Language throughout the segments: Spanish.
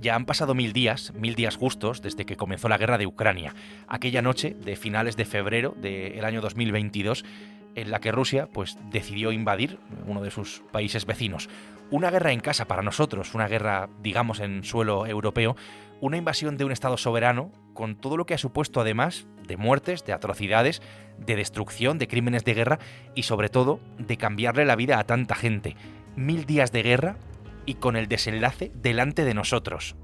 Ya han pasado 1000 días justos desde que comenzó la guerra de Ucrania, aquella noche de finales de febrero del año 2022 en la que Rusia pues, decidió invadir uno de sus países vecinos. Una guerra en casa para nosotros, una guerra, digamos, en suelo europeo, una invasión de un Estado soberano con todo lo que ha supuesto además de muertes, de atrocidades, de destrucción, de crímenes de guerra y sobre todo de cambiarle la vida a tanta gente. 1000 días de guerra y con el desenlace delante de nosotros.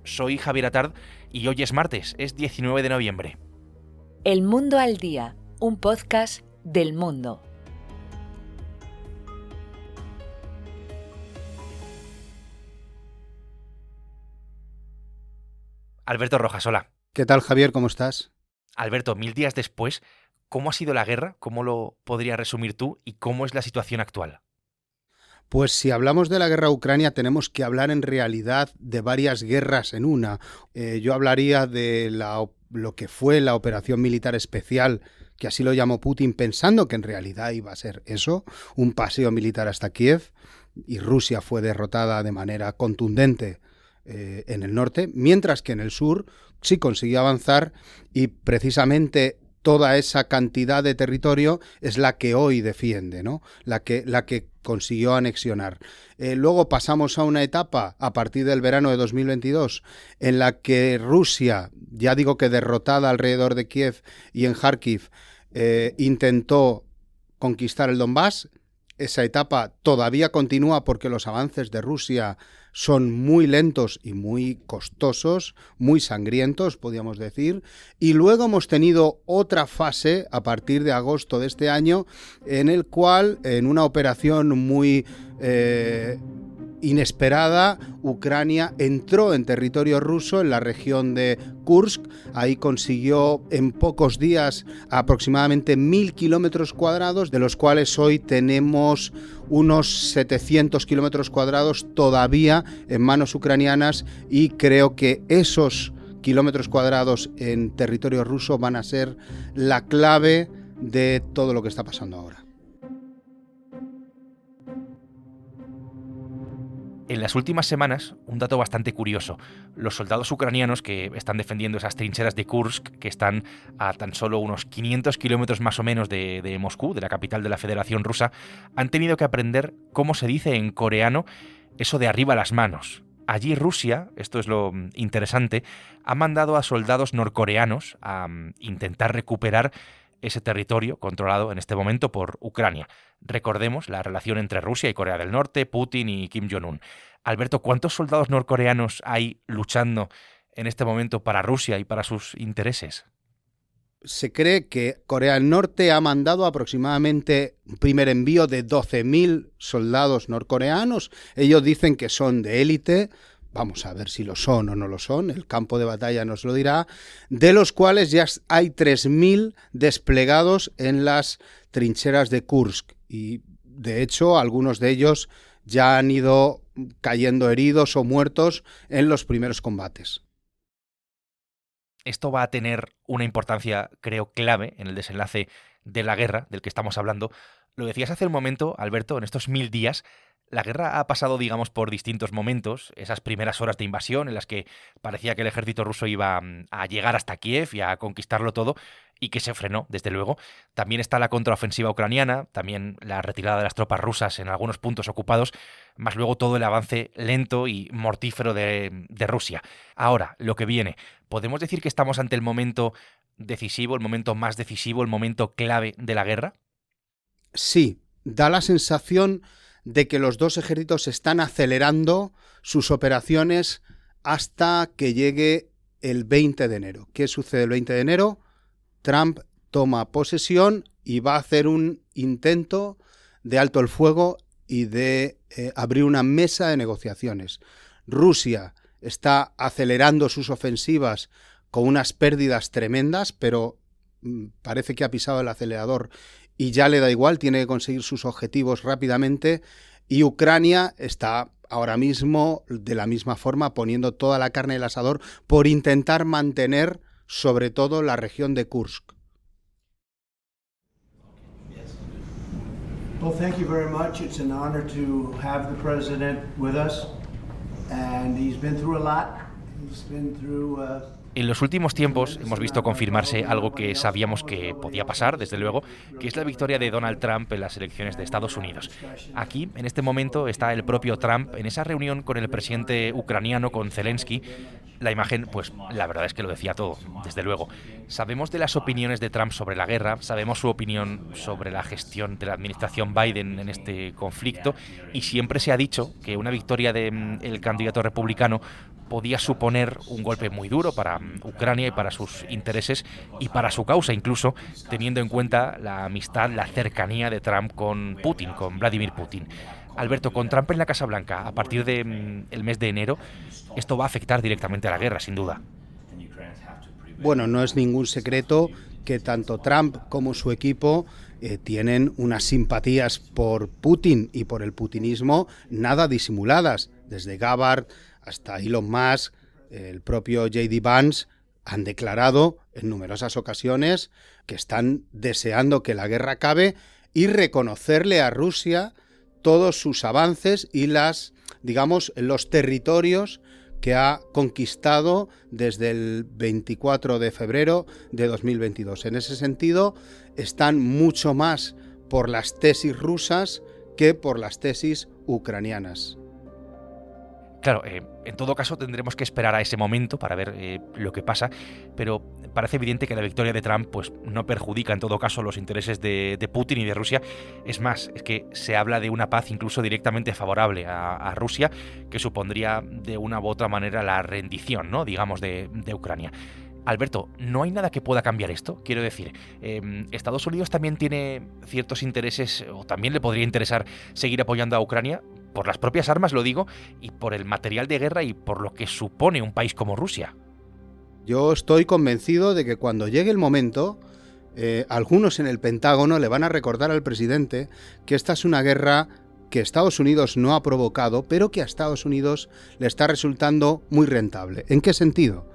Soy Javier Atard y hoy es martes, es 19 de noviembre. El Mundo al Día, un podcast del Mundo. Alberto Rojas, hola. ¿Qué tal, Javier? ¿Cómo estás? Alberto, 1000 días después, ¿cómo ha sido la guerra? ¿Cómo lo podrías resumir tú? ¿Y cómo es la situación actual? Pues si hablamos de la guerra a Ucrania tenemos que hablar en realidad de varias guerras en una. Yo hablaría de lo que fue la operación militar especial, que así lo llamó Putin, pensando que en realidad iba a ser eso, un paseo militar hasta Kiev, y Rusia fue derrotada de manera contundente en el norte, mientras que en el sur sí consiguió avanzar y precisamente toda esa cantidad de territorio es la que hoy defiende, ¿no? La que consiguió anexionar. Luego pasamos a una etapa, a partir del verano de 2022, en la que Rusia, ya digo que derrotada alrededor de Kiev y en Kharkiv, intentó conquistar el Donbass. Esa etapa todavía continúa porque los avances de Rusia son muy lentos y muy costosos, muy sangrientos, podríamos decir. Y luego hemos tenido otra fase a partir de agosto de este año, en el cual, en una operación muy inesperada, Ucrania entró en territorio ruso, en la región de Kursk. Ahí consiguió en pocos días aproximadamente 1000 kilómetros cuadrados, de los cuales hoy tenemos unos 700 kilómetros cuadrados todavía en manos ucranianas, y creo que esos kilómetros cuadrados en territorio ruso van a ser la clave de todo lo que está pasando ahora. En las últimas semanas, un dato bastante curioso. Los soldados ucranianos que están defendiendo esas trincheras de Kursk, que están a tan solo unos 500 kilómetros más o menos de Moscú, de la capital de la Federación Rusa, han tenido que aprender cómo se dice en coreano eso de arriba las manos. Allí Rusia, esto es lo interesante, ha mandado a soldados norcoreanos a intentar recuperar ese territorio controlado en este momento por Ucrania. Recordemos la relación entre Rusia y Corea del Norte, Putin y Kim Jong-un. Alberto, ¿cuántos soldados norcoreanos hay luchando en este momento para Rusia y para sus intereses? Se cree que Corea del Norte ha mandado aproximadamente un primer envío de 12.000 soldados norcoreanos. Ellos dicen que son de élite. Vamos a ver si lo son o no lo son, el campo de batalla nos lo dirá, de los cuales ya hay 3.000 desplegados en las trincheras de Kursk, y de hecho algunos de ellos ya han ido cayendo heridos o muertos en los primeros combates. Esto va a tener una importancia, creo, clave en el desenlace de la guerra del que estamos hablando. Lo decías hace un momento, Alberto, en estos 1000 días, la guerra ha pasado, digamos, por distintos momentos, esas primeras horas de invasión en las que parecía que el ejército ruso iba a llegar hasta Kiev y a conquistarlo todo, y que se frenó, desde luego. También está la contraofensiva ucraniana, también la retirada de las tropas rusas en algunos puntos ocupados, más luego todo el avance lento y mortífero de Rusia. Ahora, lo que viene, ¿podemos decir que estamos ante el momento decisivo, el momento más decisivo, el momento clave de la guerra? Sí, da la sensación de que los dos ejércitos están acelerando sus operaciones hasta que llegue el 20 de enero. ¿Qué sucede el 20 de enero? Trump toma posesión y va a hacer un intento de alto el fuego y de abrir una mesa de negociaciones. Rusia está acelerando sus ofensivas con unas pérdidas tremendas, pero parece que ha pisado el acelerador y ya le da igual, tiene que conseguir sus objetivos rápidamente, y Ucrania está ahora mismo de la misma forma poniendo toda la carne en el asador por intentar mantener sobre todo la región de Kursk. Well, thank you very much. It's an honor to have the president with us. En los últimos tiempos hemos visto confirmarse algo que sabíamos que podía pasar, desde luego, que es la victoria de Donald Trump en las elecciones de Estados Unidos. Aquí, en este momento, está el propio Trump en esa reunión con el presidente ucraniano, con Zelensky. La imagen, pues la verdad es que lo decía todo, desde luego. Sabemos de las opiniones de Trump sobre la guerra, sabemos su opinión sobre la gestión de la administración Biden en este conflicto, y siempre se ha dicho que una victoria del candidato republicano podía suponer un golpe muy duro para Ucrania y para sus intereses y para su causa, incluso teniendo en cuenta la amistad, la cercanía de Trump con Putin, con Vladimir Putin. Alberto, con Trump en la Casa Blanca, a partir del mes de enero, esto va a afectar directamente a la guerra, sin duda. Bueno, no es ningún secreto que tanto Trump como su equipo tienen unas simpatías por Putin y por el putinismo nada disimuladas. Desde Gabbard hasta Elon Musk, el propio J.D. Vance han declarado en numerosas ocasiones que están deseando que la guerra acabe y reconocerle a Rusia todos sus avances y los territorios que ha conquistado desde el 24 de febrero de 2022. En ese sentido, están mucho más por las tesis rusas que por las tesis ucranianas. Claro, en todo caso tendremos que esperar a ese momento para ver lo que pasa, pero parece evidente que la victoria de Trump pues, no perjudica en todo caso los intereses de Putin y de Rusia. Es más, es que se habla de una paz incluso directamente favorable a Rusia, que supondría de una u otra manera la rendición, ¿no? digamos, de Ucrania. Alberto, ¿no hay nada que pueda cambiar esto? Quiero decir, ¿Estados Unidos también tiene ciertos intereses o también le podría interesar seguir apoyando a Ucrania? Por las propias armas, lo digo, y por el material de guerra y por lo que supone un país como Rusia. Yo estoy convencido de que cuando llegue el momento, algunos en el Pentágono le van a recordar al presidente que esta es una guerra que Estados Unidos no ha provocado, pero que a Estados Unidos le está resultando muy rentable. ¿En qué sentido?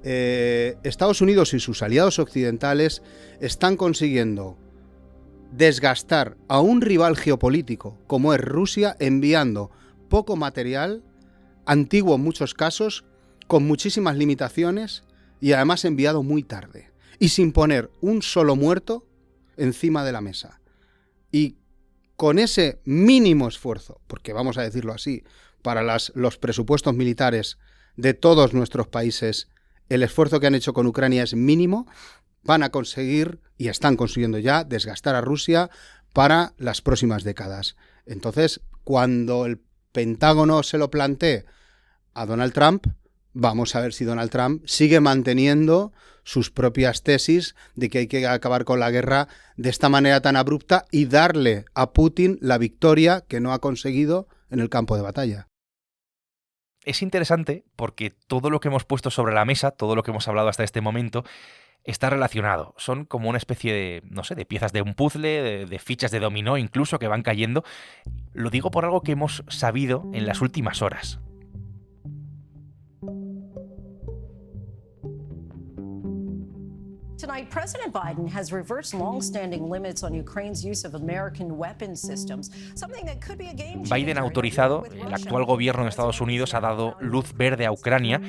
Estados Unidos y sus aliados occidentales están consiguiendo desgastar a un rival geopolítico como es Rusia, enviando poco material, antiguo en muchos casos, con muchísimas limitaciones y además enviado muy tarde y sin poner un solo muerto encima de la mesa. Y con ese mínimo esfuerzo, porque vamos a decirlo así, para los presupuestos militares de todos nuestros países, el esfuerzo que han hecho con Ucrania es mínimo, van a conseguir, y están consiguiendo ya, desgastar a Rusia para las próximas décadas. Entonces, cuando el Pentágono se lo plantee a Donald Trump, vamos a ver si Donald Trump sigue manteniendo sus propias tesis de que hay que acabar con la guerra de esta manera tan abrupta y darle a Putin la victoria que no ha conseguido en el campo de batalla. Es interesante porque todo lo que hemos puesto sobre la mesa, todo lo que hemos hablado hasta este momento, está relacionado. Son como una especie de, no sé, de piezas de un puzzle, de fichas de dominó incluso que van cayendo. Lo digo por algo que hemos sabido en las últimas horas. Tonight, President Biden has reversed long-standing limits on Ukraine's use of American weapon systems, something that could be a game changer. Biden ha autorizado, el actual gobierno de Estados Unidos ha dado luz verde a Ucrania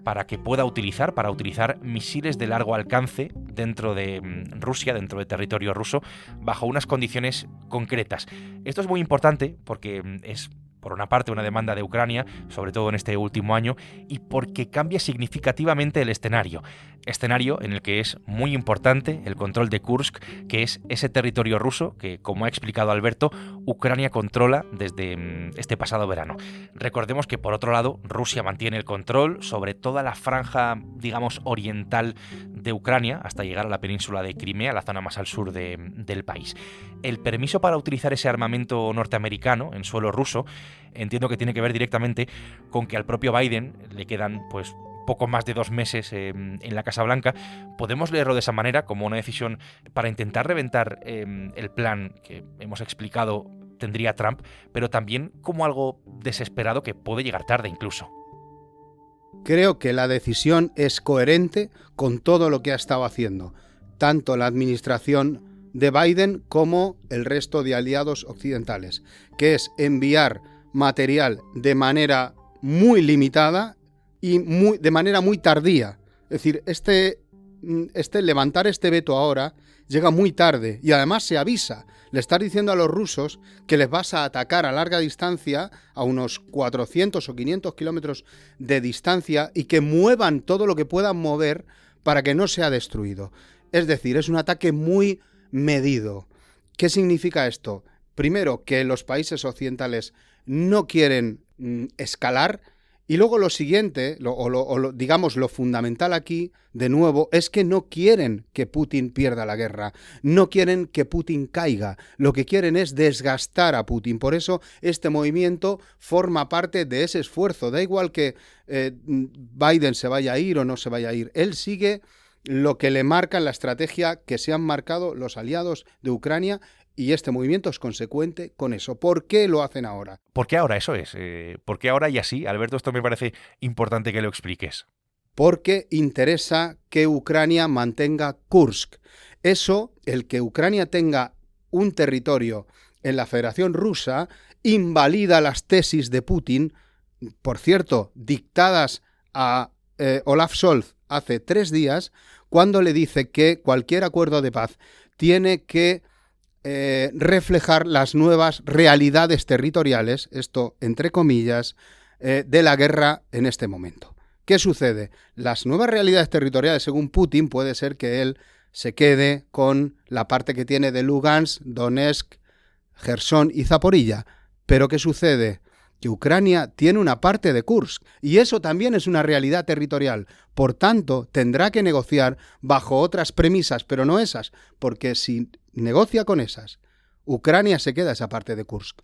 para que pueda utilizar misiles de largo alcance dentro de Rusia, dentro del territorio ruso, bajo unas condiciones concretas. Esto es muy importante porque es, por una parte, una demanda de Ucrania, sobre todo en este último año, y porque cambia significativamente el escenario en el que es muy importante el control de Kursk, que es ese territorio ruso que, como ha explicado Alberto, Ucrania controla desde este pasado verano. Recordemos que, por otro lado, Rusia mantiene el control sobre toda la franja, digamos, oriental de Ucrania, hasta llegar a la península de Crimea, la zona más al sur del país. El permiso para utilizar ese armamento norteamericano en suelo ruso entiendo que tiene que ver directamente con que al propio Biden le quedan pues poco más de 2 meses en la Casa Blanca. Podemos leerlo de esa manera, como una decisión para intentar reventar el plan que hemos explicado tendría Trump, pero también como algo desesperado que puede llegar tarde incluso. Creo que la decisión es coherente con todo lo que ha estado haciendo, tanto la administración de Biden como el resto de aliados occidentales, que es enviar material de manera muy limitada y de manera muy tardía. Es decir, levantar este veto ahora llega muy tarde y además se avisa. Le estás diciendo a los rusos que les vas a atacar a larga distancia, a unos 400 o 500 kilómetros de distancia, y que muevan todo lo que puedan mover para que no sea destruido. Es decir, es un ataque muy medido. ¿Qué significa esto? Primero, que los países occidentales no quieren escalar. Y luego lo siguiente, digamos lo fundamental aquí, de nuevo, es que no quieren que Putin pierda la guerra, no quieren que Putin caiga, lo que quieren es desgastar a Putin. Por eso este movimiento forma parte de ese esfuerzo. Da igual que Biden se vaya a ir o no se vaya a ir, él sigue lo que le marca en la estrategia que se han marcado los aliados de Ucrania. Y este movimiento es consecuente con eso. ¿Por qué lo hacen ahora? ¿Por qué ahora? Eso es. ¿Por qué ahora y así? Alberto, esto me parece importante que lo expliques. Porque interesa que Ucrania mantenga Kursk. Eso, el que Ucrania tenga un territorio en la Federación Rusa, invalida las tesis de Putin, por cierto, dictadas a Olaf Scholz hace 3 días, cuando le dice que cualquier acuerdo de paz tiene que reflejar las nuevas realidades territoriales, esto entre comillas, de la guerra en este momento. ¿Qué sucede? Las nuevas realidades territoriales, según Putin, puede ser que él se quede con la parte que tiene de Lugansk, Donetsk, Jersón y Zaporilla. Pero ¿qué sucede? Que Ucrania tiene una parte de Kursk y eso también es una realidad territorial. Por tanto, tendrá que negociar bajo otras premisas, pero no esas, porque si negocia con esas, Ucrania se queda esa parte de Kursk.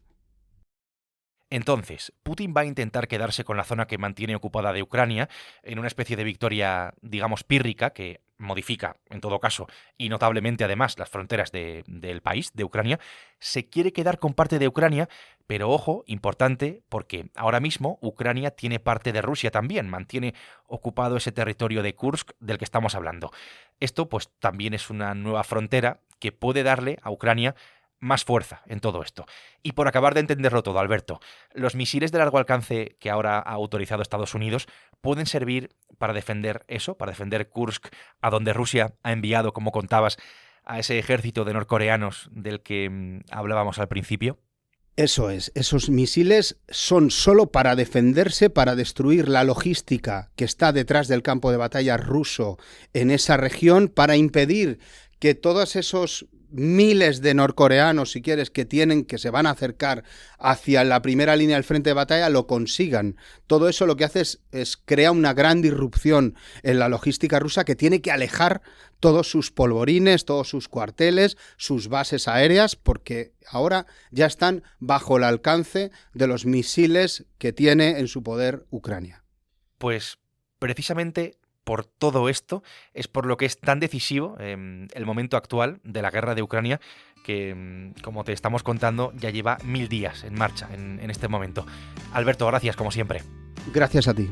Entonces, Putin va a intentar quedarse con la zona que mantiene ocupada de Ucrania en una especie de victoria, digamos, pírrica, que modifica, en todo caso, y notablemente además, las fronteras del país, de Ucrania. Se quiere quedar con parte de Ucrania, pero ojo, importante, porque ahora mismo Ucrania tiene parte de Rusia también, mantiene ocupado ese territorio de Kursk del que estamos hablando. Esto, pues, también es una nueva frontera que puede darle a Ucrania más fuerza en todo esto. Y por acabar de entenderlo todo, Alberto, los misiles de largo alcance que ahora ha autorizado Estados Unidos pueden servir para defender eso, para defender Kursk, a donde Rusia ha enviado, como contabas, a ese ejército de norcoreanos del que hablábamos al principio. Eso es, esos misiles son solo para defenderse, para destruir la logística que está detrás del campo de batalla ruso en esa región, para impedir que todos esos miles de norcoreanos, si quieres, que se van a acercar hacia la primera línea del frente de batalla, lo consigan. Todo eso lo que hace es crea una gran disrupción en la logística rusa que tiene que alejar todos sus polvorines, todos sus cuarteles, sus bases aéreas, porque ahora ya están bajo el alcance de los misiles que tiene en su poder Ucrania. Pues precisamente por todo esto es por lo que es tan decisivo el momento actual de la guerra de Ucrania, que, como te estamos contando, ya lleva 1000 días en marcha en este momento. Alberto, gracias como siempre. Gracias a ti.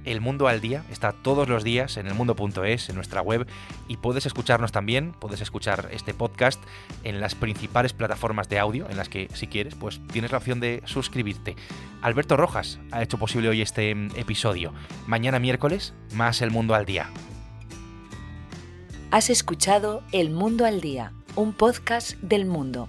El Mundo al Día está todos los días en elmundo.es, en nuestra web, y puedes escucharnos también, puedes escuchar este podcast en las principales plataformas de audio, en las que, si quieres, pues tienes la opción de suscribirte. Alberto Rojas ha hecho posible hoy este episodio. Mañana miércoles, más El Mundo al Día. Has escuchado El Mundo al Día, un podcast del Mundo.